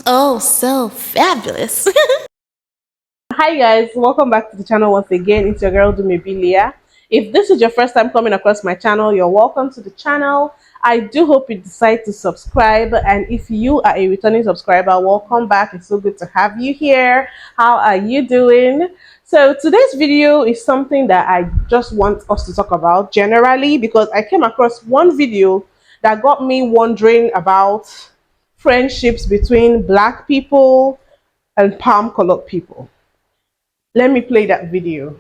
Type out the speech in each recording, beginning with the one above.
Oh, so fabulous. Hi guys, welcome back to the channel once again. It's your girl Dumebi. If this is your first time coming across my channel, you're welcome to the channel. I do hope you decide to subscribe, and if you are a returning subscriber, welcome back. It's so good to have you here. How are you doing? So today's video is something that I just want us to talk about generally, because I came across one video that got me wondering about friendships between black people and palm colored people. Let me play that video.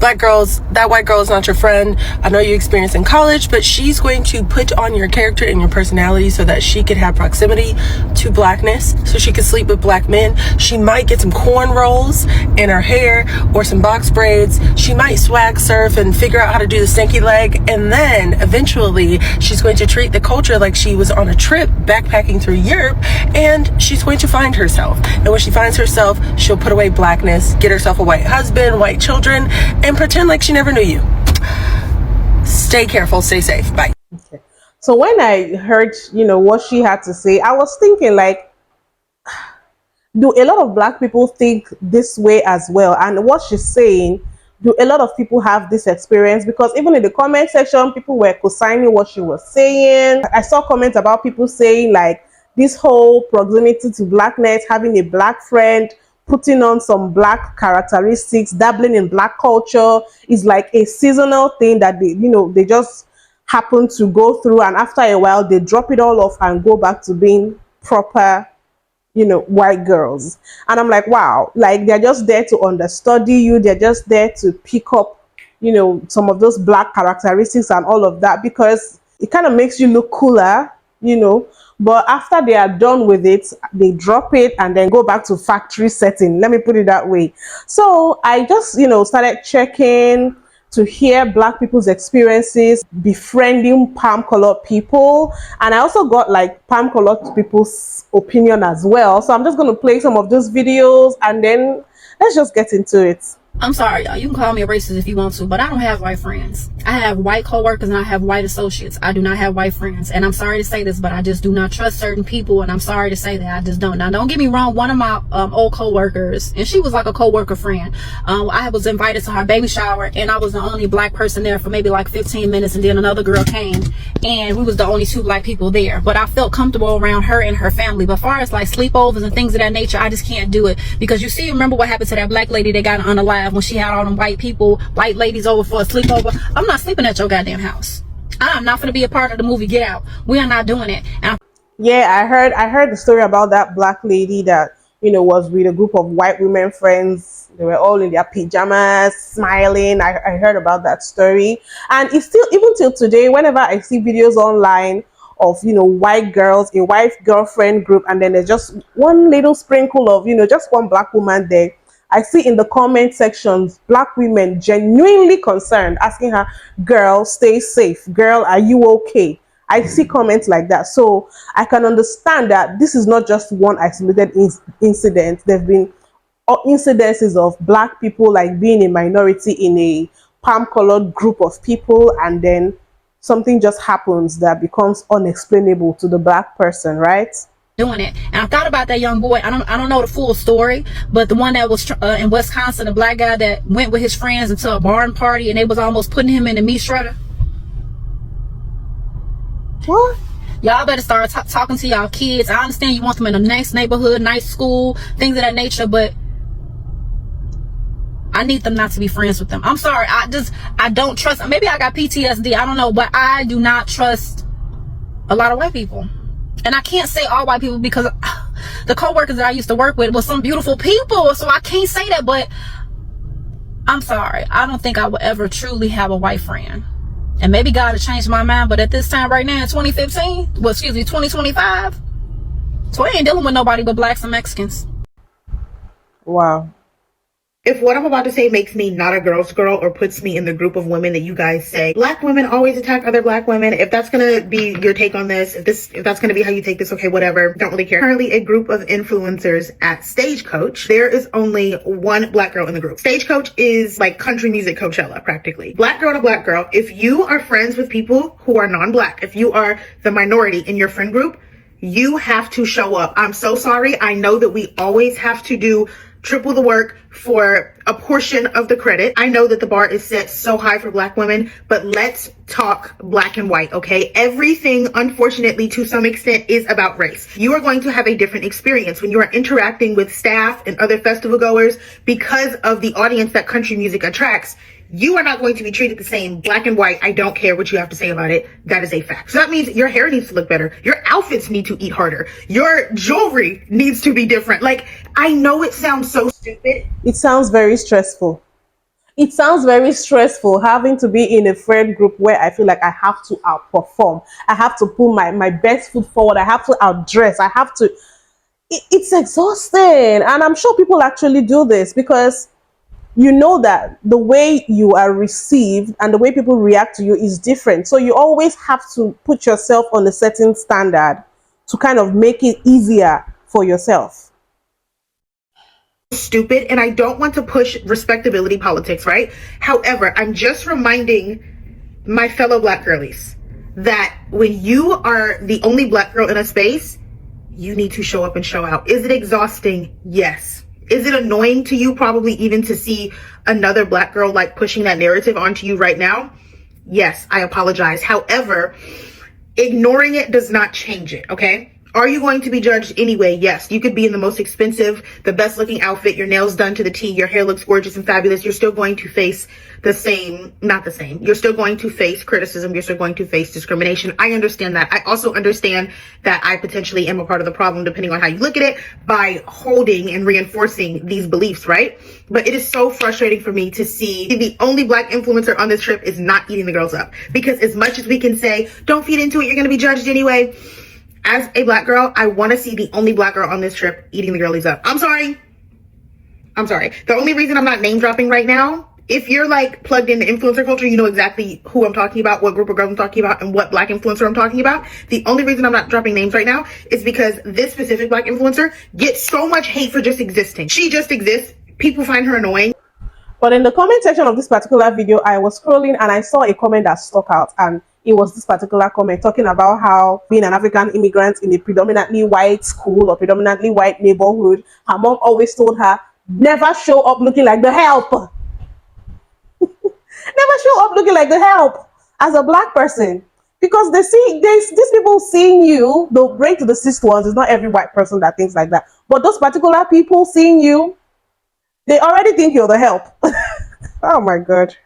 Black girls, that white girl is not your friend. I know you experienced in college, but she's going to put on your character and your personality so that she could have proximity to blackness, so she could sleep with black men. She might get some cornrows in her hair or some box braids. She might swag surf and figure out how to do the stinky leg. And then eventually she's going to treat the culture like she was on a trip backpacking through Europe, and she's going to find herself. And when she finds herself, she'll put away blackness, get herself a white husband, white children, and pretend like she never knew you. Stay careful, stay safe. Bye. Okay. So when I heard, what she had to say, I was thinking, like, do a lot of black people think this way as well? And what she's saying, do a lot of people have this experience? Because even in the comment section, people were co-signing what she was saying. I saw comments about people saying, like, this whole proximity to blackness, having a black friend, putting on some black characteristics, dabbling in black culture is like a seasonal thing that they just happen to go through, and after a while they drop it all off and go back to being proper, white girls. And I'm like, wow, like they're just there to understudy you, they're just there to pick up, some of those black characteristics and all of that, because it kind of makes you look cooler, but after they are done with it, they drop it and then go back to factory setting. Let me put it that way. So I just, started checking to hear black people's experiences befriending palm colored people. And I also got like palm colored people's opinion as well. So I'm just going to play some of those videos and then let's just get into it. I'm sorry, y'all. You can call me a racist if you want to, but I don't have white friends. I have white coworkers and I have white associates. I do not have white friends. And I'm sorry to say this, but I just do not trust certain people. And I'm sorry to say that. I just don't. Now, don't get me wrong. One of my old coworkers, and she was like a coworker friend. I was invited to her baby shower, and I was the only black person there for maybe like 15 minutes. And then another girl came, and we was the only two black people there. But I felt comfortable around her and her family. But as far as like sleepovers and things of that nature, I just can't do it. Because you see, remember what happened to that black lady that got unalive when she had all them white ladies over for a sleepover? I'm not sleeping at your goddamn house. I'm not going to be a part of the movie Get Out. We are not doing it. Yeah, I heard the story about that black lady that, was with a group of white women friends. They were all in their pajamas, smiling. I heard about that story. And it's still, even till today, whenever I see videos online of, white girls, a white girlfriend group, and then there's just one little sprinkle of, just one black woman there, I see in the comment sections, black women genuinely concerned, asking her, girl, stay safe. Girl, are you okay? I see comments like that. So I can understand that this is not just one isolated incident. There have been incidences of black people like being a minority in a palm-colored group of people, and then something just happens that becomes unexplainable to the black person, right? Doing it. And I thought about that young boy. I don't know the full story, but the one that was in Wisconsin, the black guy that went with his friends into a barn party and they was almost putting him in the meat shredder. What? Y'all better start talking to y'all kids. I understand you want them in a nice neighborhood, nice school, things of that nature, but I need them not to be friends with them. I'm sorry. I don't trust. Maybe I got PTSD. I don't know, but I do not trust a lot of white people. And I can't say all white people because the co-workers that I used to work with were some beautiful people. So I can't say that, but I'm sorry. I don't think I will ever truly have a white friend. And maybe God has changed my mind, but at this time right now in 2025, so I ain't dealing with nobody but blacks and Mexicans. Wow. If what I'm about to say makes me not a girl's girl or puts me in the group of women that you guys say black women always attack other black women, if that's gonna be your take on this, if that's gonna be how you take this, okay, whatever, don't really care. Currently a group of influencers at Stagecoach. There is only one black girl in the group. Stagecoach is like country music Coachella practically. Black girl to black girl. If you are friends with people who are non-black, if you are the minority in your friend group, you have to show up. I'm so sorry. I know that we always have to do triple the work for a portion of the credit. I know that the bar is set so high for black women, but let's talk black and white, okay? Everything, unfortunately, to some extent is about race. You are going to have a different experience when you are interacting with staff and other festival goers because of the audience that country music attracts. You are not going to be treated the same, black and white. I don't care what you have to say about it. That is a fact. So that means your hair needs to look better. Your outfits need to eat harder. Your jewelry needs to be different. Like, I know it sounds so stupid. It sounds very stressful. It sounds very stressful having to be in a friend group where I feel like I have to outperform. I have to put my best foot forward. I have to outdress. I have to... It's exhausting. And I'm sure people actually do this because you know that the way you are received and the way people react to you is different. So you always have to put yourself on a certain standard to kind of make it easier for yourself. Stupid, and I don't want to push respectability politics, right? However, I'm just reminding my fellow black girlies that when you are the only black girl in a space, you need to show up and show out. Is it exhausting? Yes. Is it annoying to you probably even to see another black girl like pushing that narrative onto you right now? Yes, I apologize. However, ignoring it does not change it, okay? Are you going to be judged anyway? Yes. You could be in the most expensive, the best looking outfit, your nails done to the T, your hair looks gorgeous and fabulous. You're still going to face the same, not the same. You're still going to face criticism. You're still going to face discrimination. I understand that. I also understand that I potentially am a part of the problem, depending on how you look at it, by holding and reinforcing these beliefs, right? But it is so frustrating for me to see the only black influencer on this trip is not eating the girls up. Because as much as we can say, don't feed into it, you're going to be judged anyway. As a black girl, I want to see the only black girl on this trip eating the girlies up. I'm sorry. The only reason I'm not name dropping right now, if you're like plugged into influencer culture, you know exactly who I'm talking about, what group of girls I'm talking about, and what black influencer I'm talking about. The only reason I'm not dropping names right now is because this specific black influencer gets so much hate for just existing. She just exists. People find her annoying. But in the comment section of this particular video, I was scrolling and I saw a comment that stuck out, and it was this particular comment talking about how being an African immigrant in a predominantly white school or predominantly white neighborhood, her mom always told her, never show up looking like the help. Never show up looking like the help as a black person. Because these people seeing you, they'll break to the cis ones. It's not every white person that thinks like that. But those particular people seeing you, they already think you're the help. Oh my God.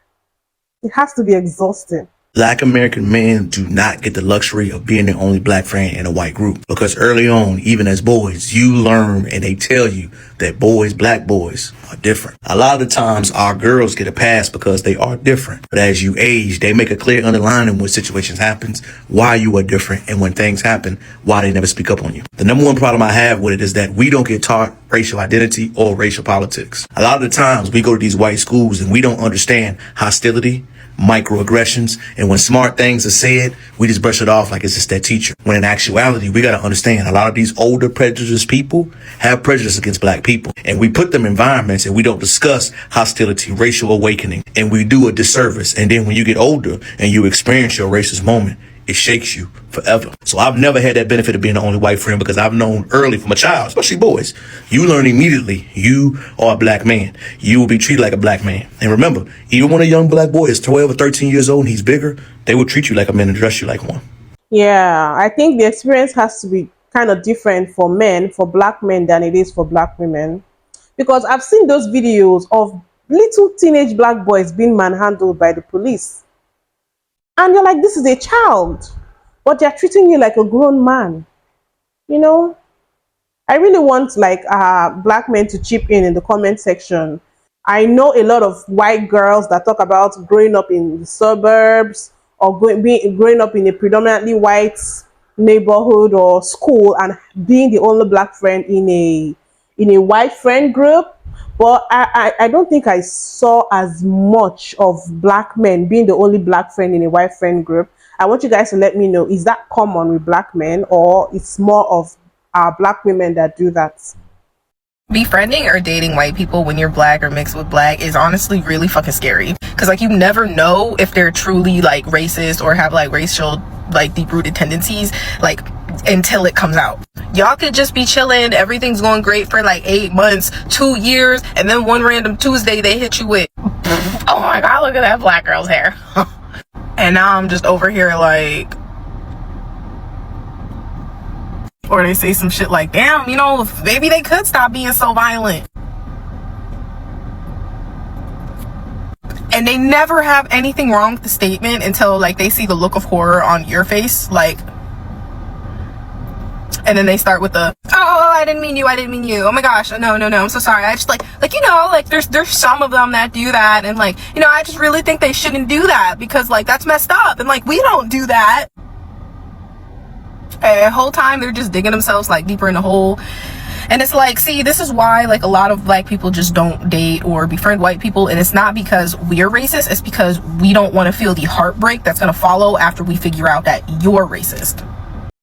It has to be exhausting. Black American men do not get the luxury of being the only black friend in a white group, because early on, even as boys, you learn and they tell you that boys, black boys, are different. A lot of the times our girls get a pass because they are different. But as you age, they make a clear underlining when situations happens, why you are different, and when things happen, why they never speak up on you. The number one problem I have with it is that we don't get taught racial identity or racial politics. A lot of the times we go to these white schools and we don't understand hostility, microaggressions, and when smart things are said, we just brush it off like it's just that teacher. When in actuality, we got to understand a lot of these older prejudiced people have prejudice against black people, and we put them in environments and we don't discuss hostility, racial awakening, and we do a disservice. And then when you get older and you experience your racist moment, it shakes you forever. So I've never had that benefit of being the only white friend, because I've known early from a child, especially boys, you learn immediately you are a black man. You will be treated like a black man. And remember, even when a young black boy is 12 or 13 years old and he's bigger, they will treat you like a man and dress you like one. Yeah, I think the experience has to be kind of different for men, for black men, than it is for black women. Because I've seen those videos of little teenage black boys being manhandled by the police. And you're like, this is a child, but they're treating you like a grown man. You know, I really want like black men to chip in the comment section. I know a lot of white girls that talk about growing up in the suburbs or growing up in a predominantly white neighborhood or school and being the only black friend in a white friend group. But I don't think I saw as much of black men being the only black friend in a white friend group. I want you guys to let me know, is that common with black men, or it's more of our black women that do that? Befriending or dating white people when you're black or mixed with black is honestly really fucking scary, because like you never know if they're truly like racist or have like racial like deep-rooted tendencies, like until it comes out. Y'all could just be chilling, everything's going great for like 8 months, 2 years, and then one random Tuesday they hit you with, oh my god, look at that black girl's hair. And now I'm just over here like, or they say some shit like, damn, you know, maybe they could stop being so violent. And they never have anything wrong with the statement until like they see the look of horror on your face, like, and then they start with the, oh, I didn't mean you, oh my gosh, no, I'm so sorry, I just like you know, like there's some of them that do that, and like, you know, I just really think they shouldn't do that because like that's messed up, and like we don't do that. The whole time they're just digging themselves like deeper in the hole. And it's like, see, this is why like a lot of black people just don't date or befriend white people, and it's not because we're racist, it's because we don't want to feel the heartbreak that's going to follow after we figure out that you're racist.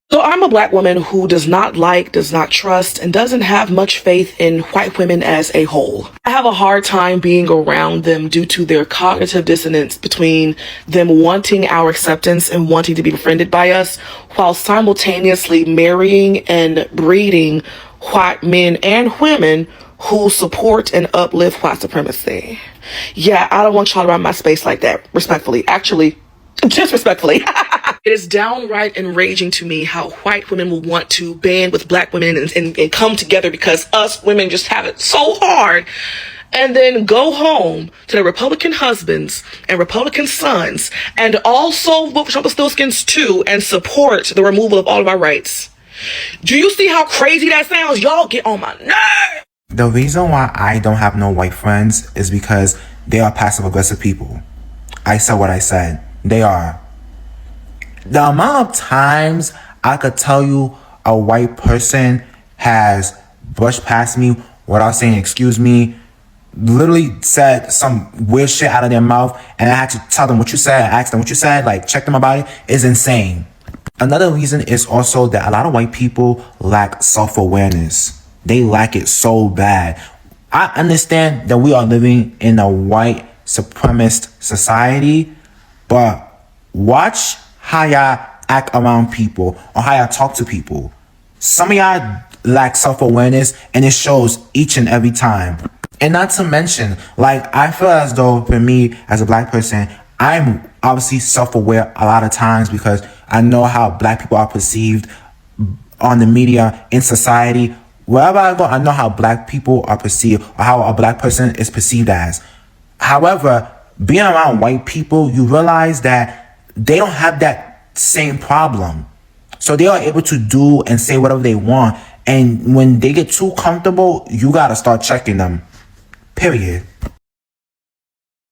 So I'm a black woman who does not like, does not trust, and doesn't have much faith in white women as a whole. I have a hard time being around them due to their cognitive dissonance between them wanting our acceptance and wanting to be befriended by us, while simultaneously marrying and breeding white men and women who support and uplift white supremacy. Yeah, I don't want y'all around my space like that, respectfully. Actually, just respectfully. It is downright enraging to me how white women will want to band with black women and come together because us women just have it so hard, and then go home to their Republican husbands and Republican sons and also vote for Trumpelstiltskins too and support the removal of all of our rights. Do you see how crazy that sounds? Y'all get on my nerves. The reason why I don't have no white friends is because they are passive aggressive people. I said what I said. They are. The amount of times I could tell you a white person has brushed past me without saying excuse me, literally said some weird shit out of their mouth, and I had to tell them what you said, ask them what you said, like check them about it, is insane. Another reason is also that a lot of white people lack self-awareness. They lack it so bad. I understand that we are living in a white supremacist society, but watch how y'all act around people or how y'all talk to people. Some of y'all lack self-awareness, and it shows each and every time. And not to mention, like, I feel as though for me as a black person, I'm obviously self-aware a lot of times because I know how black people are perceived on the media, in society. Wherever I go, I know how black people are perceived or how a black person is perceived as. However, being around white people, you realize that they don't have that same problem. So they are able to do and say whatever they want. And when they get too comfortable, you gotta start checking them. Period.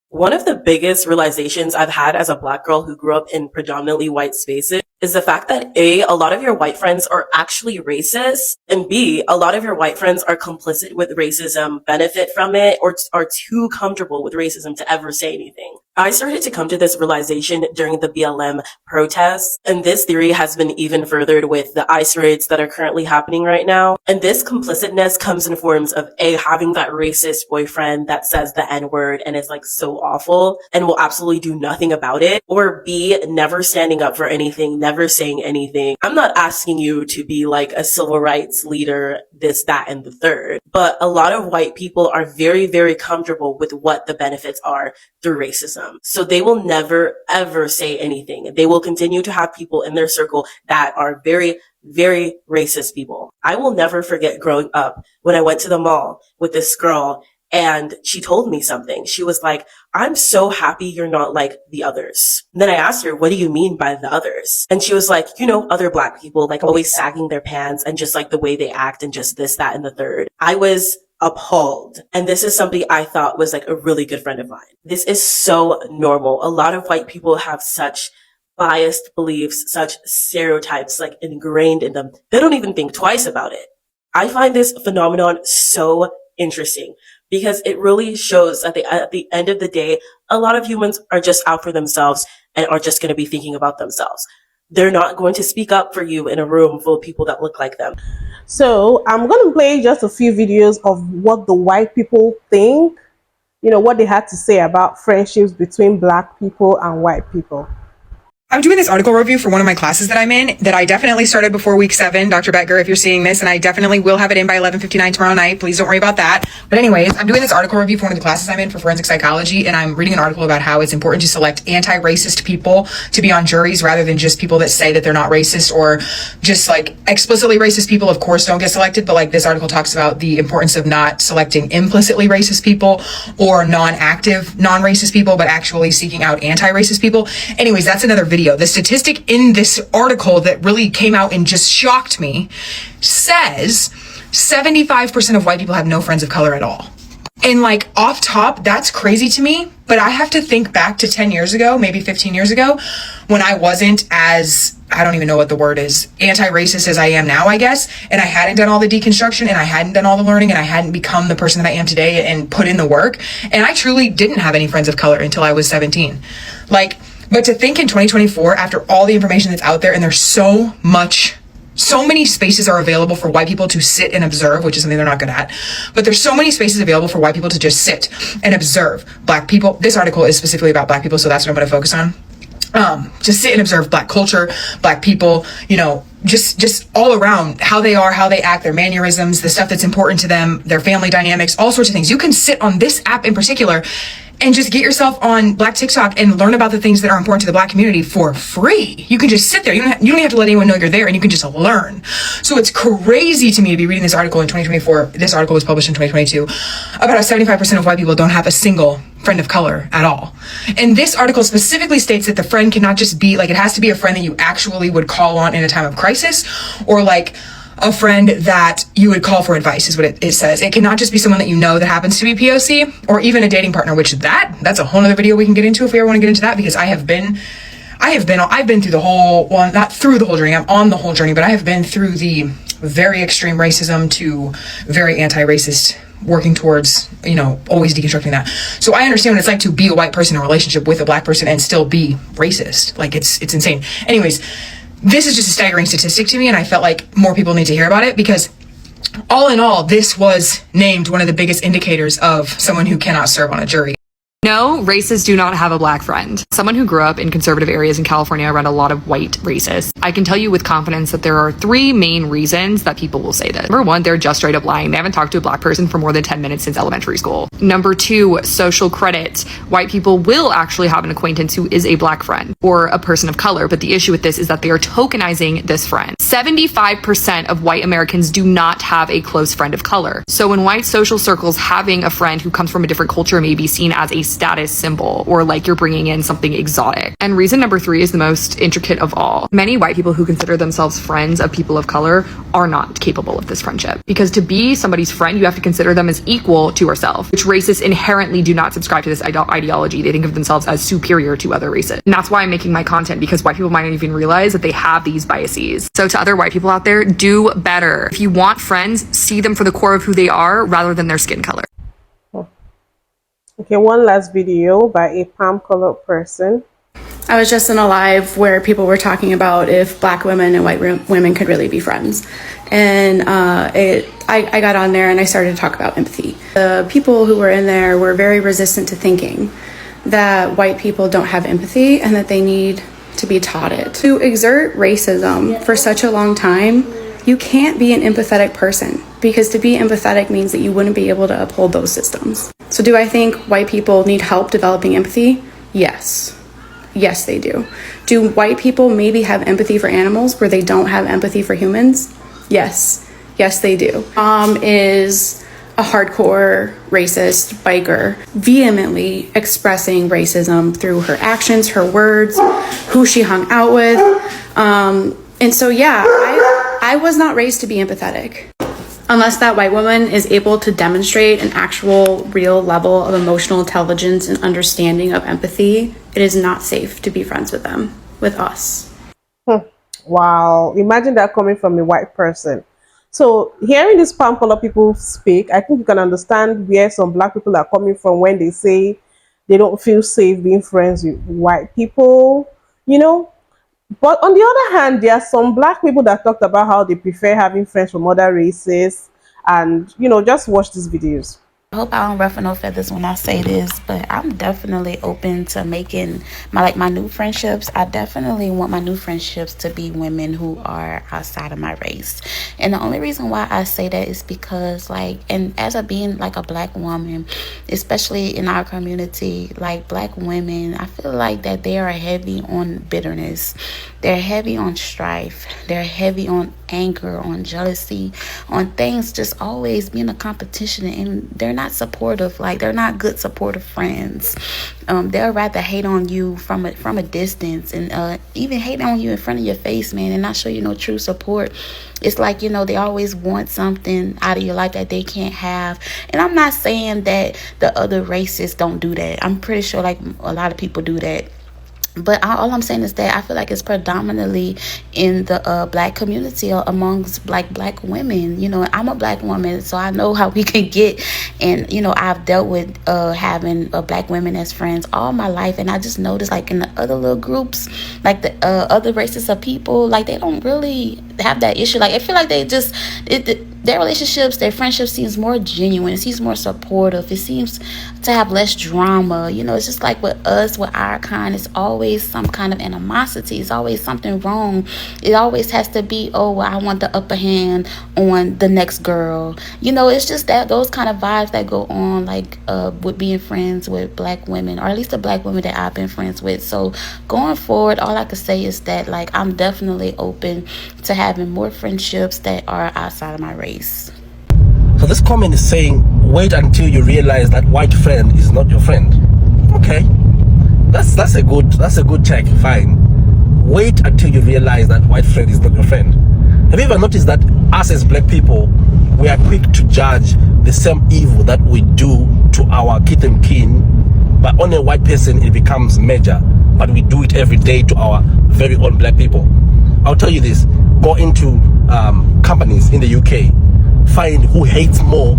One of the biggest realizations I've had as a black girl who grew up in predominantly white spaces is the fact that A, lot of your white friends are actually racist, and B, a lot of your white friends are complicit with racism, benefit from it, or are too comfortable with racism to ever say anything. I started to come to this realization during the BLM protests, and this theory has been even furthered with the ICE raids that are currently happening right now. And this complicitness comes in forms of A, having that racist boyfriend that says the N-word and is like so awful and will absolutely do nothing about it, or B, never standing up for anything, never saying anything. I'm not asking you to be like a civil rights leader, this, that, and the third, but a lot of white people are very, very comfortable with what the benefits are through racism. So they will never, ever say anything. They will continue to have people in their circle that are very, very racist people. I will never forget growing up when I went to the mall with this girl and she told me something. She was like, I'm so happy you're not like the others. And then I asked her, what do you mean by the others? And she was like, you know, other black people, like always sagging their pants and just like the way they act and just this, that, and the third. I was appalled. And this is something I thought was like a really good friend of mine. This is so normal. A lot of white people have such biased beliefs, such stereotypes like ingrained in them. They don't even think twice about it. I find this phenomenon so interesting because it really shows that at the end of the day, a lot of humans are just out for themselves and are just going to be thinking about themselves. They're not going to speak up for you in a room full of people that look like them. So I'm going to play just a few videos of what the white people think, what they had to say about friendships between black people and white people. I'm doing this article review for one of my classes that I'm in that I definitely started before week 7, Dr. Becker, if you're seeing this, and I definitely will have it in by 11:59 tomorrow night. Please don't worry about that. But anyways, I'm doing this article review for one of the classes I'm in for forensic psychology, and I'm reading an article about how it's important to select anti-racist people to be on juries rather than just people that say that they're not racist, or just like explicitly racist people, of course, don't get selected. But like this article talks about the importance of not selecting implicitly racist people or non-active, non-racist people, but actually seeking out anti-racist people. Anyways, that's another video. The statistic in this article that really came out and just shocked me says 75% of white people have no friends of color at all. And like off top, that's crazy to me, but I have to think back to 10 years ago, maybe 15 years ago, when I wasn't as, I don't even know what the word is, anti-racist as I am now, I guess. And I hadn't done all the deconstruction, and I hadn't done all the learning, and I hadn't become the person that I am today and put in the work. And I truly didn't have any friends of color until I was 17. But to think in 2024, after all the information that's out there, and there's so many spaces are available for white people to sit and observe, which is something they're not good at. But there's so many spaces available for white people to just sit and observe black people. This article is specifically about black people, so that's what I'm going to focus on. Just sit and observe black culture, black people, just all around how they are, how they act, their mannerisms, the stuff that's important to them, their family dynamics, all sorts of things. You can sit on this app in particular and just get yourself on Black TikTok and learn about the things that are important to the Black community for free. You can just sit there. You don't even have to let anyone know you're there, and you can just learn. So it's crazy to me to be reading this article in 2024. This article was published in 2022 about how 75% of white people don't have a single friend of color at all. And this article specifically states that the friend cannot just be like, it has to be a friend that you actually would call on in a time of crisis, or like a friend that you would call for advice is what it says. It cannot just be someone that you know that happens to be POC, or even a dating partner, which that's a whole other video we can get into if we ever want to get into that, because I've been through the whole, well, not through the whole journey, I'm on the whole journey, but I have been through the very extreme racism to very anti-racist, working towards, always deconstructing that. So I understand what it's like to be a white person in a relationship with a black person and still be racist. Like it's insane. Anyways, this is just a staggering statistic to me, and I felt like more people need to hear about it, because all in all, this was named one of the biggest indicators of someone who cannot serve on a jury. No, racists do not have a black friend. Someone who grew up in conservative areas in California around a lot of white racists, I can tell you with confidence that there are 3 main reasons that people will say this. Number 1, they're just straight up lying. They haven't talked to a black person for more than 10 minutes since elementary school. Number 2, social credit. White people will actually have an acquaintance who is a black friend or a person of color, but the issue with this is that they are tokenizing this friend. 75% of white Americans do not have a close friend of color. So in white social circles, having a friend who comes from a different culture may be seen as a status symbol, or like you're bringing in something exotic. And reason number 3 is the most intricate of all. Many white people who consider themselves friends of people of color are not capable of this friendship, because to be somebody's friend, you have to consider them as equal to yourself, which racists inherently do not subscribe to this ideology. They think of themselves as superior to other races. And that's why I'm making my content, because white people might not even realize that they have these biases. So to other white people out there, do better. If you want friends, see them for the core of who they are rather than their skin color. Okay, one last video by a palm-colored person. I was just in a live where people were talking about if black women and white women could really be friends. And I got on there and I started to talk about empathy. The people who were in there were very resistant to thinking that white people don't have empathy and that they need to be taught it. To exert racism for such a long time, you can't be an empathetic person, because to be empathetic means that you wouldn't be able to uphold those systems. So do I think white people need help developing empathy? Yes. Yes, they do. Do white people maybe have empathy for animals where they don't have empathy for humans? Yes. Yes, they do. Mom is a hardcore racist biker, vehemently expressing racism through her actions, her words, who she hung out with. And so, yeah, I was not raised to be empathetic. Unless that white woman is able to demonstrate an actual real level of emotional intelligence and understanding of empathy, it is not safe to be friends with them, with us. Wow, imagine that coming from a white person. So hearing these palm color people speak, I think you can understand where some black people are coming from when they say they don't feel safe being friends with white people, you know. But on the other hand, there are some black people that talked about how they prefer having friends from other races, and just watch these videos. I hope I don't ruffle no feathers when I say this, but I'm definitely open to making my new friendships. I definitely want my new friendships to be women who are outside of my race. And the only reason why I say that is because and as a being like a black woman, especially in our community, like black women, I feel like that they are heavy on bitterness. They're heavy on strife. They're heavy on anger, on jealousy, on things just always being a competition, and they're not supportive. Like, they're not good supportive friends. They'll rather hate on you from a distance, and even hate on you in front of your face, man, and not show you no true support. It's like, they always want something out of your life that they can't have. And I'm not saying that the other races don't do that. I'm pretty sure like a lot of people do that. But all I'm saying is that I feel like it's predominantly in the black community amongst black women. I'm a black woman, so I know how we can get. And, I've dealt with having black women as friends all my life. And I just noticed, like, in the other little groups, like the other races of people, like, they don't really have that issue. Like, I feel like they just... their relationships, their friendship seems more genuine. It seems more supportive. It seems to have less drama. It's just like with us, with our kind, it's always some kind of animosity. It's always something wrong. It always has to be, oh, well, I want the upper hand on the next girl. It's just that those kind of vibes that go on, like with being friends with black women, or at least the black women that I've been friends with. So going forward, all I could say is that, like, I'm definitely open to having more friendships that are outside of my race. So this comment is saying, wait until you realize that white friend is not your friend. Okay, that's a good check. Fine. Wait until you realize that white friend is not your friend. Have you ever noticed that us as black people, we are quick to judge the same evil that we do to our kith and kin, but on a white person it becomes major, but we do it every day to our very own black people. I'll tell you this: go into companies in the UK, find who hates more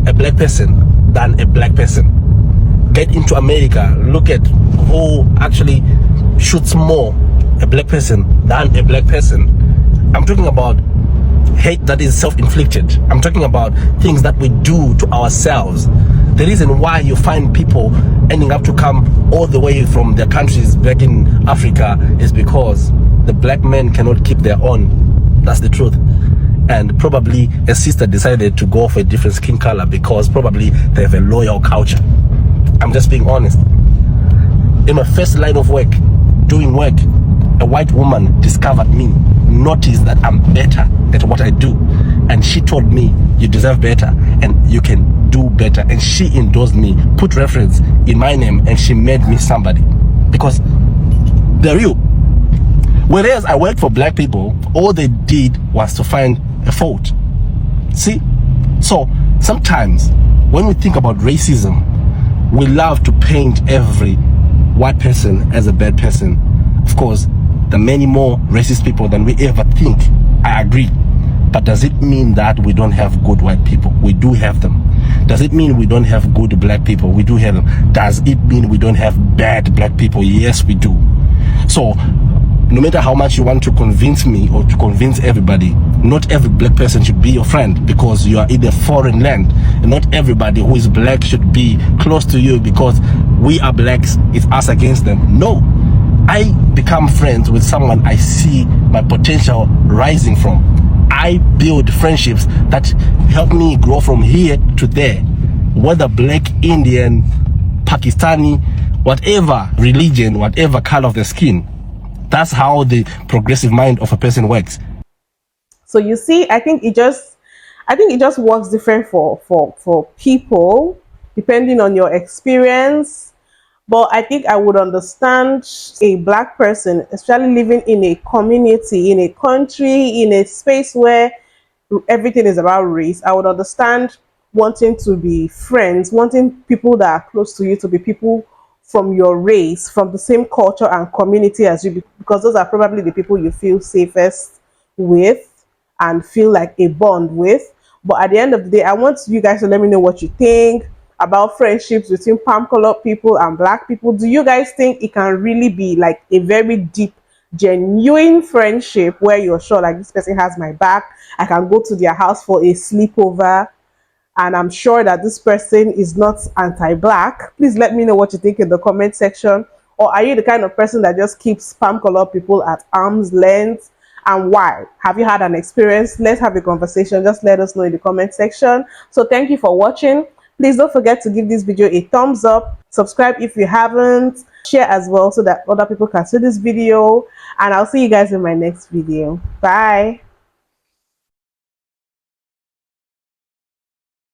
a black person than a black person. Get into America, look at who actually shoots more a black person than a black person. I'm talking about hate that is self-inflicted. I'm talking about things that we do to ourselves. The reason why you find people ending up to come all the way from their countries back in Africa is because the black men cannot keep their own. That's the truth. And probably a sister decided to go for a different skin color because probably they have a loyal culture. I'm just being honest. In my first line of work, doing work, a white woman discovered me, noticed that I'm better at what I do, and she told me, you deserve better and you can do better. And she endorsed me, put reference in my name, and she made me somebody because they're real. Whereas I worked for black people, all they did was to find a fault. See? So sometimes when we think about racism, we love to paint every white person as a bad person. Of course, there are many more racist people than we ever think. I agree. But does it mean that we don't have good white people? We do have them. Does it mean we don't have good black people? We do have them. Does it mean we don't have bad black people? Yes, we do. So no matter how much you want to convince me or to convince everybody, not every black person should be your friend because you are in a foreign land. And not everybody who is black should be close to you because we are blacks, it's us against them. No. I become friends with someone I see my potential rising from. I build friendships that help me grow from here to there. Whether black, Indian, Pakistani, whatever religion, whatever color of the skin. That's how the progressive mind of a person works. So you see, I think it just works different for people depending on your experience. But I think I would understand a black person, especially living in a community, in a country, in a space where everything is about race. I would understand wanting to be friends, wanting people that are close to you to be people from your race, from the same culture and community as you, because those are probably the people you feel safest with. and feel like a bond with. But at the end of the day, I want you guys to let me know what you think about friendships between palm colored people and black people. Do you guys think it can really be like a very deep, genuine friendship where you're sure like this person has my back? I can go to their house for a sleepover and I'm sure that this person is not anti-black. Please let me know what you think in the comment section. Or are you the kind of person that just keeps palm colored people at arm's length? And why? Have you had an experience? Let's have a conversation. Just let us know in the comment section. So thank you for watching. Please don't forget to give this video a thumbs up. Subscribe if you haven't. Share as well so that other people can see this video. And I'll see you guys in my next video. Bye.